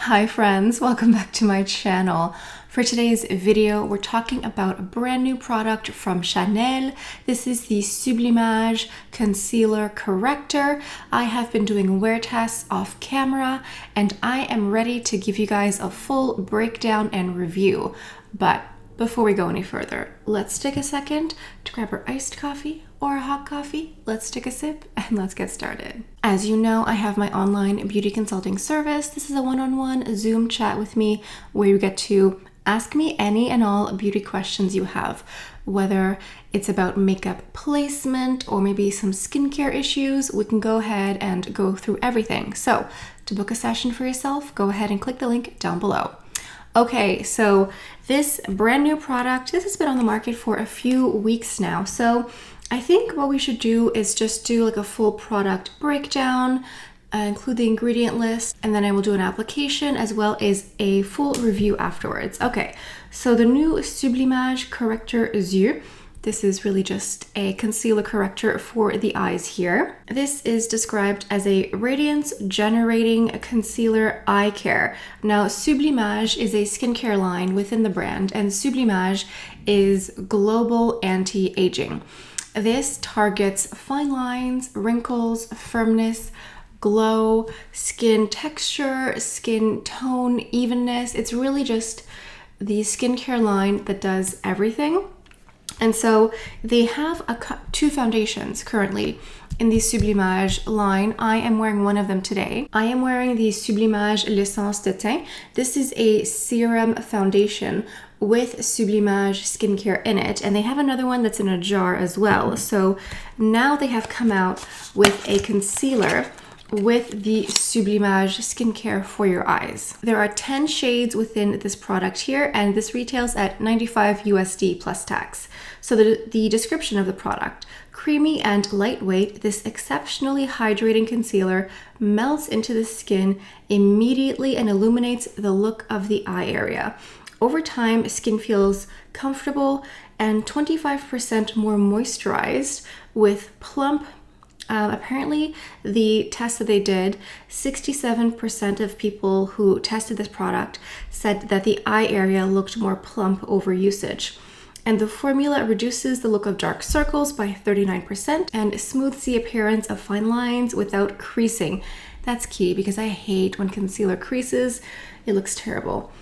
Hi friends, welcome back to my channel. For today's video, we're talking about a brand new product from Chanel. This is the Sublimage Concealer Corrector. I have been doing wear tests off camera and I am ready to give you guys a full breakdown and review. But before we go any further, let's take a second to grab our iced coffee or a hot coffee. Let's take a sip and let's get started. As you know, I have my online beauty consulting service. This is a one-on-one Zoom chat with me where you get to ask me any and all beauty questions you have, whether it's about makeup placement or maybe some skincare issues. We can go ahead and go through everything. So to book a session for yourself, go ahead and click the link down below. Okay, so this brand new product, this has been on the market for a few weeks now. So I think what we should do is just do like a full product breakdown, include the ingredient list, and then I will do an application as well as a full review afterwards. Okay, so the new Sublimage Correcteur Yeux. This is really just a concealer corrector for the eyes here. This is described as a radiance-generating concealer eye care. Now, Sublimage is a skincare line within the brand, and Sublimage is global anti-aging. This targets fine lines, wrinkles, firmness, glow, skin texture, skin tone, evenness. It's really just the skincare line that does everything. And so they have two foundations currently in the Sublimage line. I am wearing one of them today. I am wearing the Sublimage L'Essence de Teint. This is a serum foundation with Sublimage skincare in it. And they have another one that's in a jar as well. So now they have come out with a concealer with the Sublimage skincare for your eyes. There are 10 shades within this product here, and this retails at $95 USD plus tax. So the description of the product: creamy and lightweight, this exceptionally hydrating concealer melts into the skin immediately and illuminates the look of the eye area. Over time, skin feels comfortable and 25% more moisturized with plump. Apparently, the test that they did, 67% of people who tested this product said that the eye area looked more plump over usage. And the formula reduces the look of dark circles by 39% and smooths the appearance of fine lines without creasing. That's key because I hate when concealer creases. It looks terrible.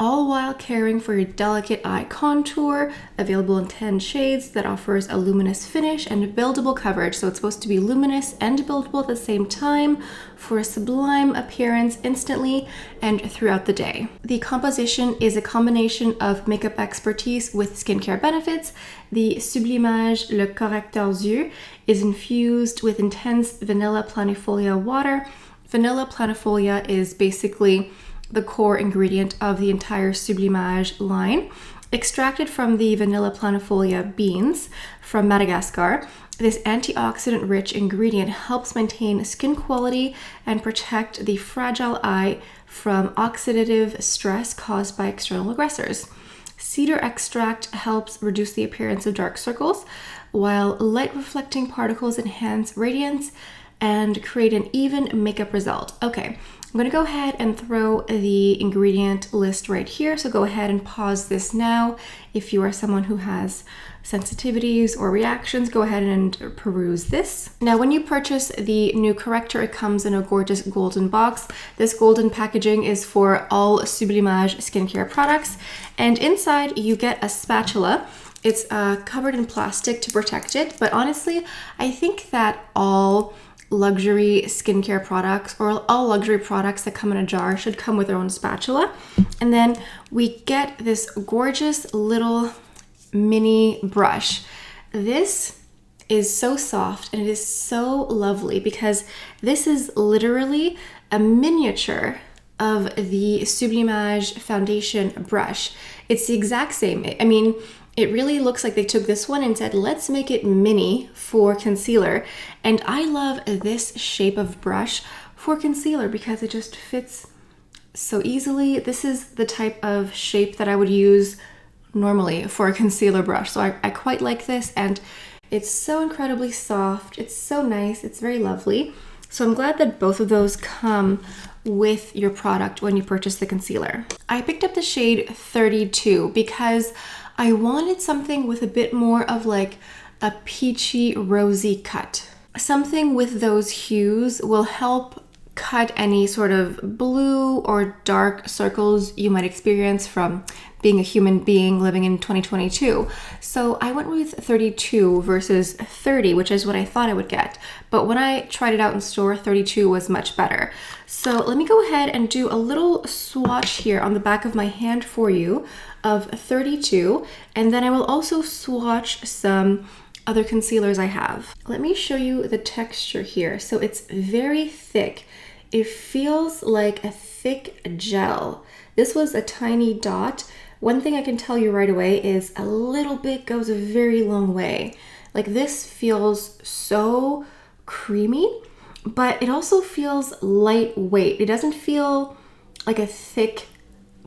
All while caring for your delicate eye contour, available in 10 shades that offers a luminous finish and buildable coverage. So it's supposed to be luminous and buildable at the same time for a sublime appearance instantly and throughout the day. The composition is a combination of makeup expertise with skincare benefits. The Sublimage Le Correcteur Yeux is infused with intense vanilla planifolia water. Vanilla planifolia is basically the core ingredient of the entire Sublimage line. Extracted from the vanilla planifolia beans from Madagascar, this antioxidant-rich ingredient helps maintain skin quality and protect the fragile eye from oxidative stress caused by external aggressors. Cedar extract helps reduce the appearance of dark circles, while light-reflecting particles enhance radiance and create an even makeup result. Okay, I'm gonna go ahead and throw the ingredient list right here. So go ahead and pause this now. If you are someone who has sensitivities or reactions, go ahead and peruse this. Now, when you purchase the new corrector, it comes in a gorgeous golden box. This golden packaging is for all Sublimage skincare products. And inside you get a spatula. It's covered in plastic to protect it. But honestly, I think that all luxury skincare products or all luxury products that come in a jar should come with their own spatula. And then we get this gorgeous little mini brush. This is so soft and it is so lovely because this is literally a miniature of the Sublimage foundation brush. It's the exact same. I mean, it really looks like they took this one and said, let's make it mini for concealer. And I love this shape of brush for concealer because it just fits so easily. This is the type of shape that I would use normally for a concealer brush. So I quite like this, and it's so incredibly soft. It's so nice. It's very lovely. So I'm glad that both of those come with your product when you purchase the concealer. I picked up the shade 32 because I wanted something with a bit more of like a peachy rosy cut. Something with those hues will help cut any sort of blue or dark circles you might experience from being a human being living in 2022. So I went with 32 versus 30, which is what I thought I would get. But when I tried it out in store, 32 was much better. So let me go ahead and do a little swatch here on the back of my hand for you of 32. And then I will also swatch some other concealers I have. Let me show you the texture here. So it's very thick. It feels like a thick gel. This was a tiny dot. One thing I can tell you right away is a little bit goes a very long way. Like this feels so creamy, but it also feels lightweight. It doesn't feel like a thick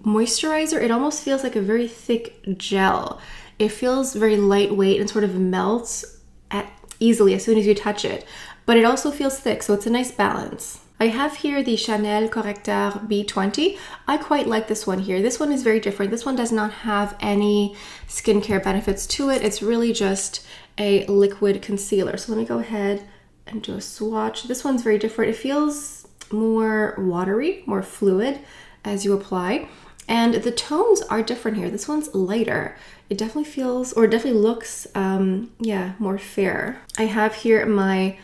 moisturizer. It almost feels like a very thick gel. It feels very lightweight and sort of melts easily as soon as you touch it, but it also feels thick, so it's a nice balance. I have here the Chanel Correcteur B20. I quite like this one here. This one is very different. This one does not have any skincare benefits to it. It's really just a liquid concealer. So let me go ahead and do a swatch. This one's very different. It feels more watery, more fluid as you apply. And the tones are different here. This one's lighter. It definitely feels, or definitely looks, more fair. I have here my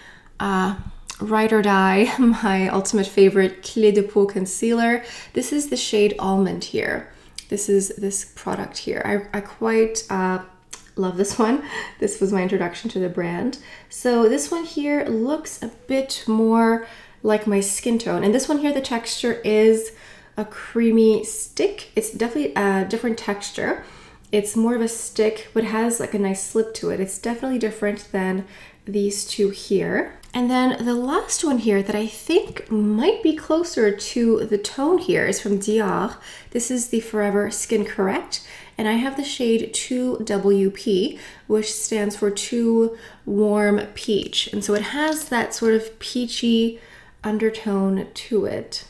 Ride or Die, my ultimate favorite Clé de Peau concealer. This is the shade Almond here. This is this product here. I quite love this one. This was my introduction to the brand. So this one here looks a bit more like my skin tone. And this one here, the texture is a creamy stick. It's definitely a different texture. It's more of a stick, but has like a nice slip to it. It's definitely different than these two here. And then the last one here that I think might be closer to the tone here is from Dior. This is the Forever Skin Correct, and I have the shade 2WP, which stands for Too Warm Peach. And so it has that sort of peachy undertone to it.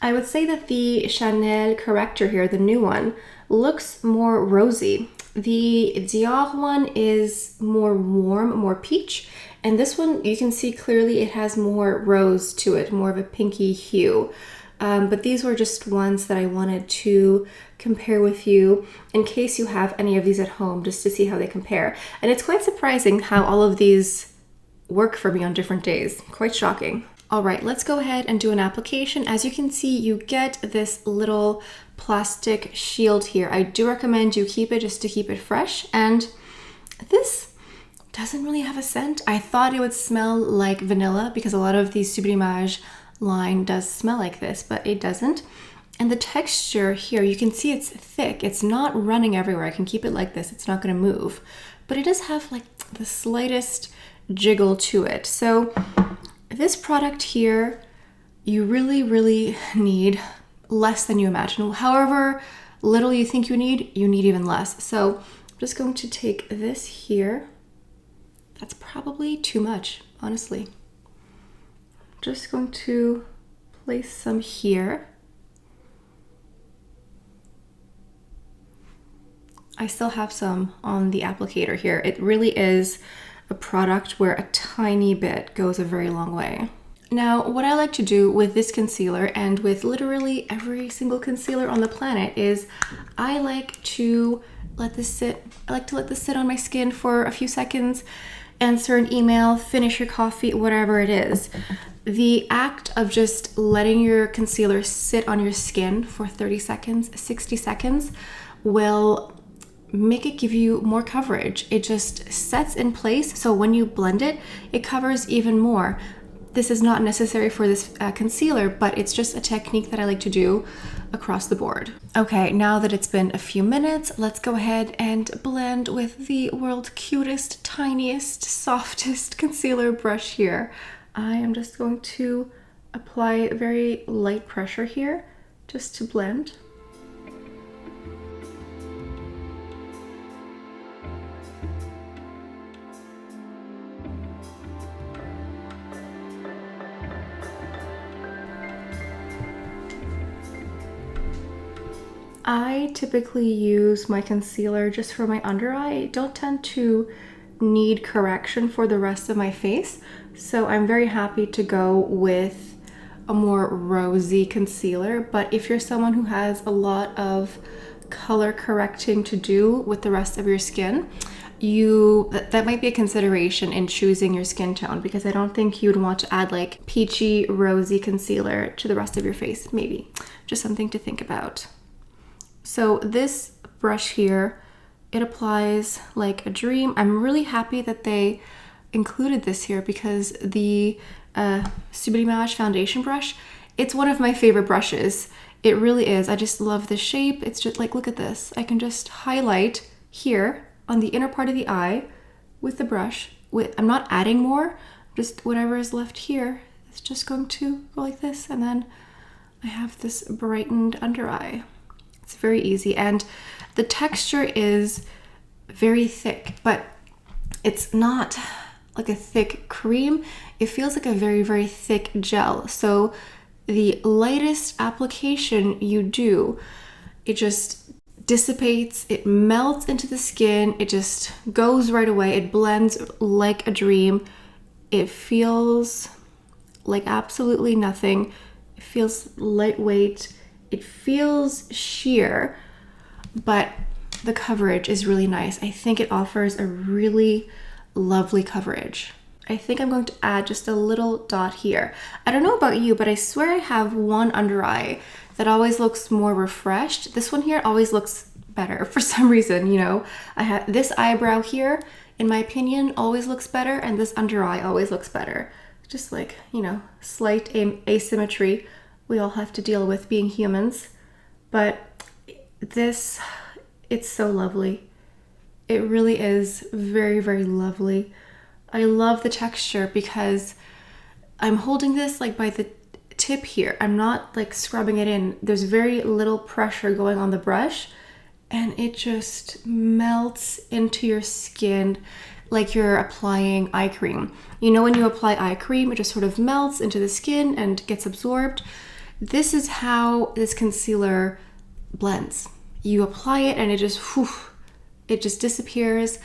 I would say that the Chanel Corrector here, the new one, looks more rosy. The Dior one is more warm, more peach, and this one you can see clearly it has more rose to it, more of a pinky hue. But these were just ones that I wanted to compare with you in case you have any of these at home, just to see how they compare. And it's quite surprising how all of these work for me on different days. Quite shocking. All right, let's go ahead and do an application. As you can see, you get this little plastic shield here. I do recommend you keep it just to keep it fresh. And this doesn't really have a scent. I thought it would smell like vanilla because a lot of the Sublimage line does smell like this, but it doesn't. And the texture here, you can see it's thick. It's not running everywhere. I can keep it like this. It's not going to move, but it does have like the slightest jiggle to it. So this product here, you really need less than you imagine. However little you think you need even less. So I'm just going to take this here. That's probably too much, honestly. I'm just going to place some here. I still have some on the applicator here. It really is a product where a tiny bit goes a very long way. Now, what I like to do with this concealer and with literally every single concealer on the planet is I like to let this sit. I like to let this sit on my skin for a few seconds, answer an email, finish your coffee, whatever it is. The act of just letting your concealer sit on your skin for 30 seconds, 60 seconds will make it give you more coverage. It just sets in place, so when you blend it, it covers even more. This is not necessary for this concealer, but it's just a technique that I like to do across the board. Okay, now that it's been a few minutes, let's go ahead and blend with the world's cutest, tiniest, softest concealer brush here. I am just going to apply very light pressure here just to blend. I typically use my concealer just for my under eye. I don't tend to need correction for the rest of my face, so I'm very happy to go with a more rosy concealer. But if you're someone who has a lot of color correcting to do with the rest of your skin, that might be a consideration in choosing your skin tone, because I don't think you'd want to add like peachy rosy concealer to the rest of your face. Maybe just something to think about. So this brush here, it applies like a dream. I'm really happy that they included this here, because the Sublimage foundation brush, it's one of my favorite brushes. It really is. I just love the shape. It's just like, look at this. I can just highlight here on the inner part of the eye with the brush. I'm not adding more, just whatever is left here. It's just going to go like this, and then I have this brightened under eye. It's very easy, and the texture is very thick, but it's not like a thick cream. It feels like a very, very thick gel. So the lightest application you do, it just dissipates, it melts into the skin, it just goes right away. It blends like a dream. It feels like absolutely nothing. It feels lightweight. It feels sheer, but the coverage is really nice. I think it offers a really lovely coverage. I think I'm going to add just a little dot here. I don't know about you, but I swear I have one under eye that always looks more refreshed. This one here always looks better for some reason, you know. I have this eyebrow here, in my opinion, always looks better, and this under eye always looks better. Just like, you know, slight asymmetry we all have to deal with being humans. But this, it's so lovely. It really is very, very lovely. I love the texture because I'm holding this like by the tip here. I'm not like scrubbing it in. There's very little pressure going on the brush, and it just melts into your skin like you're applying eye cream. You know, when you apply eye cream, it just sort of melts into the skin and gets absorbed. This is how this concealer blends. You apply it and it just, whew, it just disappears.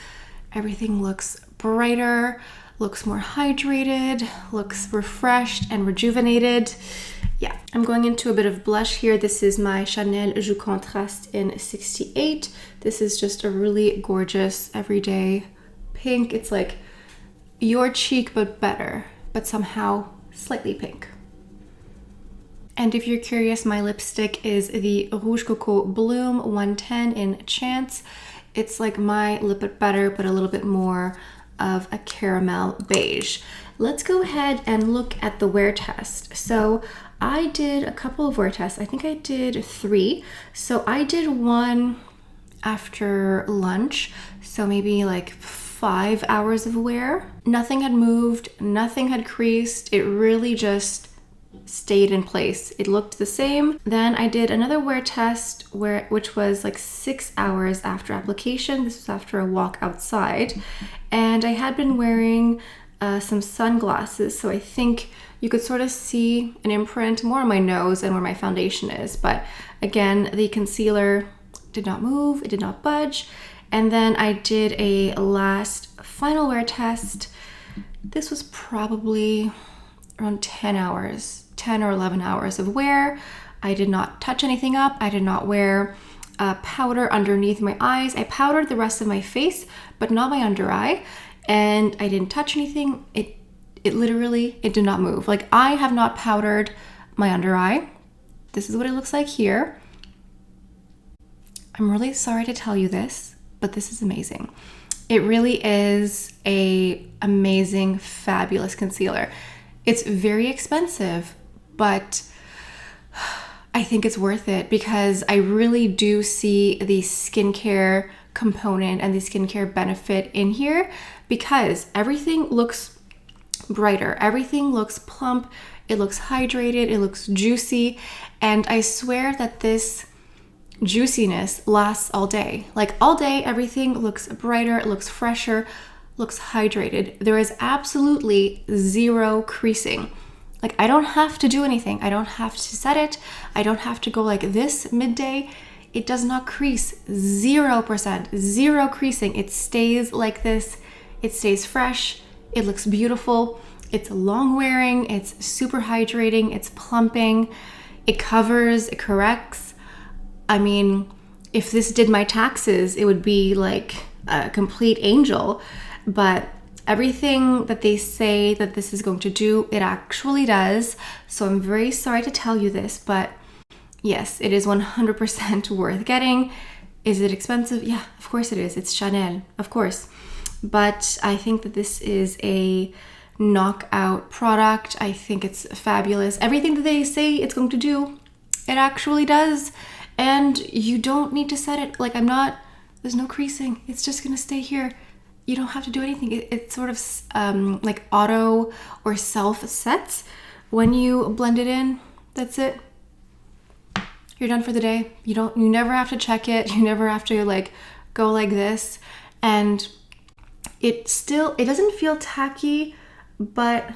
Everything looks brighter, looks more hydrated, looks refreshed and rejuvenated. Yeah, I'm going into a bit of blush here. This is my Chanel Joue Contraste in 68. This is just a really gorgeous everyday pink. It's like your cheek but better, but somehow slightly pink. And if you're curious, my lipstick is the Rouge Coco Bloom 110 in Chance. It's like my lip but better, but a little bit more of a caramel beige. Let's go ahead and look at the wear test. So I did a couple of wear tests. I think I did 3. So I did one after lunch, so maybe like 5 hours of wear. Nothing had moved, nothing had creased. It really just stayed in place. It looked the same. Then I did another wear test which was like 6 hours after application. This was after a walk outside, and I had been wearing some sunglasses, so I think you could sort of see an imprint more on my nose and where my foundation is. But again, the concealer did not move, it did not budge. And then I did a last final wear test. This was probably around 10 or 11 hours of wear. I did not touch anything up. I did not wear powder underneath my eyes. I powdered the rest of my face, but not my under eye. And I didn't touch anything. It literally, it did not move. Like, I have not powdered my under eye. This is what it looks like here. I'm really sorry to tell you this, but this is amazing. It really is a amazing, fabulous concealer. It's very expensive, but I think it's worth it because I really do see the skincare component and the skincare benefit in here, because everything looks brighter, everything looks plump, it looks hydrated, it looks juicy, and I swear that this juiciness lasts all day. Like, all day, everything looks brighter, it looks fresher, looks hydrated. There is absolutely zero creasing. Like, I don't have to do anything. I don't have to set it. I don't have to go like this midday. It does not crease, 0%, zero creasing. It stays like this. It stays fresh. It looks beautiful. It's long wearing. It's super hydrating. It's plumping. It covers, it corrects. I mean, if this did my taxes, it would be like a complete angel. But everything that they say that this is going to do, it actually does. So I'm very sorry to tell you this, but yes, it is 100% worth getting. Is it expensive? Yeah, of course it is. It's Chanel, of course. But I think that this is a knockout product. I think it's fabulous. Everything that they say it's going to do, it actually does. And you don't need to set it. Like, there's no creasing. It's just gonna stay here. You don't have to do anything. It sort of like auto or self sets when you blend it in. That's it. You're done for the day. You never have to check it. You never have to like go like this. And it doesn't feel tacky, but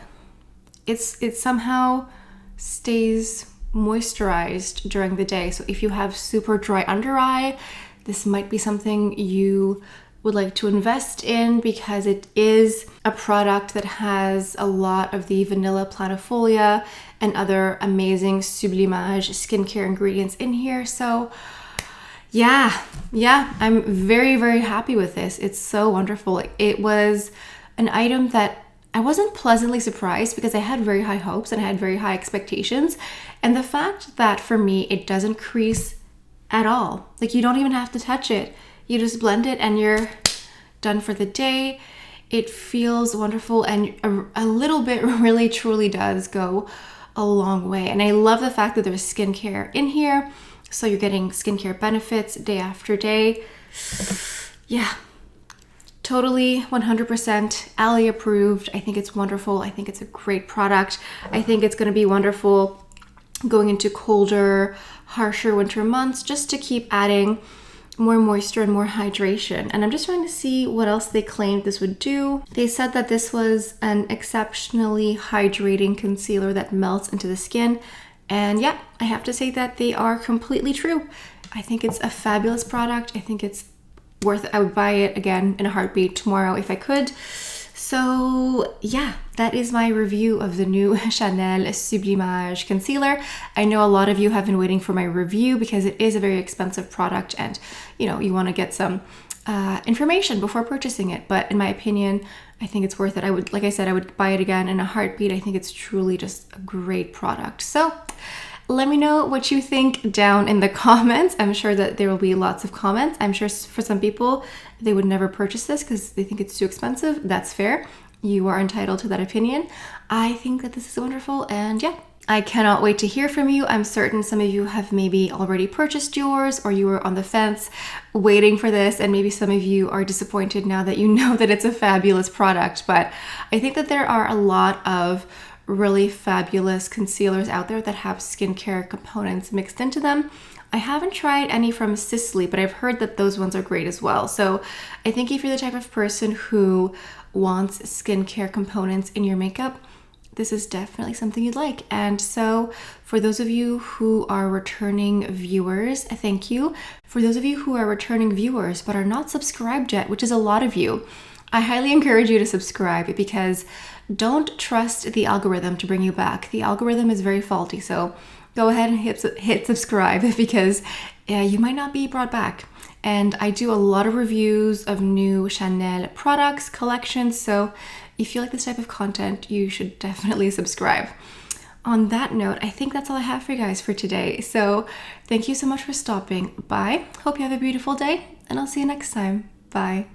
it somehow stays moisturized during the day. So if you have super dry under eye, this might be something you would like to invest in, because it is a product that has a lot of the vanilla planifolia and other amazing Sublimage skincare ingredients in here. So yeah, I'm very, very happy with this. It's so wonderful. It was an item that I wasn't pleasantly surprised, because I had very high hopes and I had very high expectations. And the fact that for me, it doesn't crease at all. Like, you don't even have to touch it. You just blend it and you're done for the day. It feels wonderful, and a little bit really truly does go a long way. And I love the fact that there's skincare in here. So you're getting skincare benefits day after day. Yeah. Totally 100% Ali approved. I think it's wonderful. I think it's a great product. I think it's going to be wonderful going into colder, harsher winter months, just to keep adding more moisture and more hydration. And I'm just trying to see what else they claimed this would do. They said that this was an exceptionally hydrating concealer that melts into the skin. And yeah, I have to say that they are completely true. I think it's a fabulous product. I think it's worth it. I would buy it again in a heartbeat tomorrow if I could. So yeah, that is my review of the new Chanel Sublimage concealer. I know a lot of you have been waiting for my review, because it is a very expensive product, and you want to get some information before purchasing it. But in my opinion, I think it's worth it. Like I said, I would buy it again in a heartbeat. I think it's truly just a great product. So let me know what you think down in the comments. I'm sure that there will be lots of comments. I'm sure for some people, they would never purchase this because they think it's too expensive. That's fair. You are entitled to that opinion. I think that this is wonderful, and yeah, I cannot wait to hear from you. I'm certain some of you have maybe already purchased yours, or you were on the fence waiting for this, and maybe some of you are disappointed now that you know that it's a fabulous product. But I think that there are a lot of really fabulous concealers out there that have skincare components mixed into them. I haven't tried any from Sisley, but I've heard that those ones are great as well. So I think if you're the type of person who wants skincare components in your makeup, this is definitely something you'd like. And so for those of you who are returning viewers, thank you. For those of you who are returning viewers but are not subscribed yet, which is a lot of you, I highly encourage you to subscribe, because don't trust the algorithm to bring you back. The algorithm is very faulty, so go ahead and hit subscribe, because you might not be brought back. And I do a lot of reviews of new Chanel products, collections, so if you like this type of content, you should definitely subscribe. On that note, I think that's all I have for you guys for today. So thank you so much for stopping by. Hope you have a beautiful day, and I'll see you next time. Bye.